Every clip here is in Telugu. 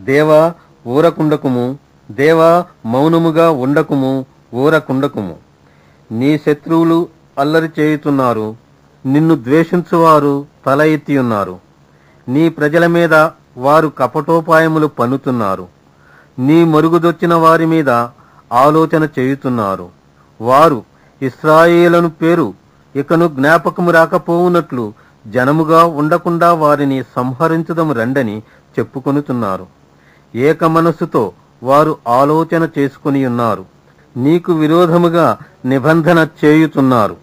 దేవా ఊరకుండకుము, దేవా మౌనముగా ఉండకుము, ఊరకుండకుము. నీ శత్రువులు అల్లరి చేయుతున్నారు, నిన్ను ద్వేషించువారు తల ఎత్తి ఉన్నారు. నీ ప్రజల మీద వారు కపటోపాయములు పన్నుతున్నారు. నీ మరుగుదొచ్చిన వారి మీద ఆలోచన చేయుతున్నారు. వారు ఇశ్రాయేలును పేరు ఇకను జ్ఞాపకము రాకపోవునట్లు జనముగా ఉండకుండా వారిని సంహరించుదము రండని చెప్పుకొనుతున్నారు. ఏక మనస్సుతో వారు ఆలోచన చేసుకుని ఉన్నారు. నీకు విరోధముగా నిబంధన చేయుతున్నారు.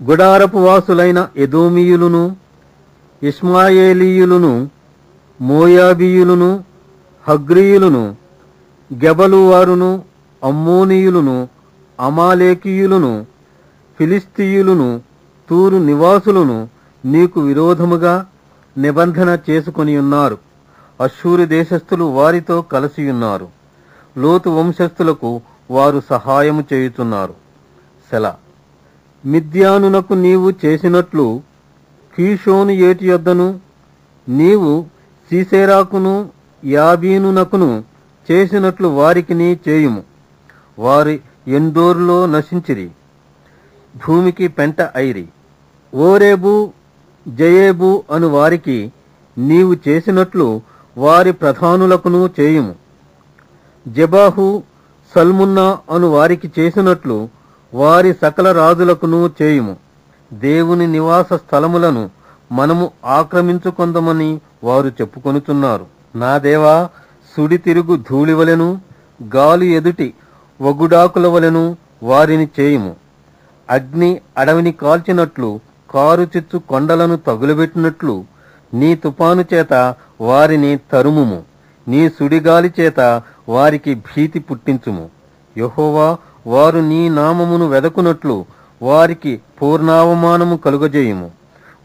గుడారపు వాసులైన ఎదోమీయులను, ఇష్మాయేలీయులను, మోయాబీయులను, హగ్రీయులను, గెబలు వారును, అమ్మోనీయులను, అమాలేకీయులను, ఫిలిస్తీయులను, తూరు నివాసులను నీకు విరోధముగా నిబంధన చేసుకొని ఉన్నారు. అశ్షూరు దేశస్థులు వారితో కలిసియున్నారు. లోతు వంశస్థులకు వారు సహాయము చేయుతున్నారు. సెలా. మిద్యానునకు నీవు చేసినట్లు కీషోను ఏటి యొద్దను, నీవు సీసెరాకును యాబీనునకును చేసినట్లు వారికి నీ చేయుము. వారి ఎందోరులో నశించిరి, భూమికి పెంట ఐరి. ఓరేబు జయేబు అను వారికి నీవు చేసినట్లు వారి ప్రధానులకును చేయుము. జెబాహు సల్మున్నా అను వారికి చేసినట్లు వారి సకల రాజులకును చేయుము. దేవుని నివాస స్థలములను మనము ఆక్రమించుకొందమని వారు చెప్పుకొనుతున్నారు. నా దేవా, సుడి తిరుగు ధూళివలెను, గాలి ఎదుటి వగుడాకుల వలెను వారిని చేయుము. అగ్ని అడవిని కాల్చినట్లు, కారు చిచ్చు కొండలను తగులబెట్టినట్లు నీ తుపాను చేత వారిని తరుముము. నీ సుడిగాలి చేత వారికి భీతి పుట్టించుము. యెహోవా, వారు నీ నామమును వెదకునట్లు వారికి పూర్ణావమానము కలుగజేయుము.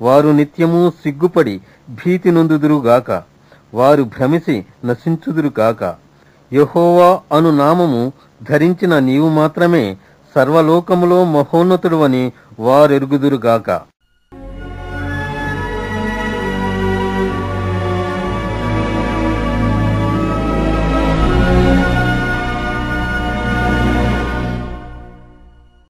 వారు నిత్యము సిగ్గుపడి భీతి నొందుదురుగాక. వారు భ్రమిసి నశించుదురుగాక. యెహోవా అను నామము ధరించిన నీవు మాత్రమే సర్వలోకములో మహోన్నతుడువని వారెరుగుదురుగాక.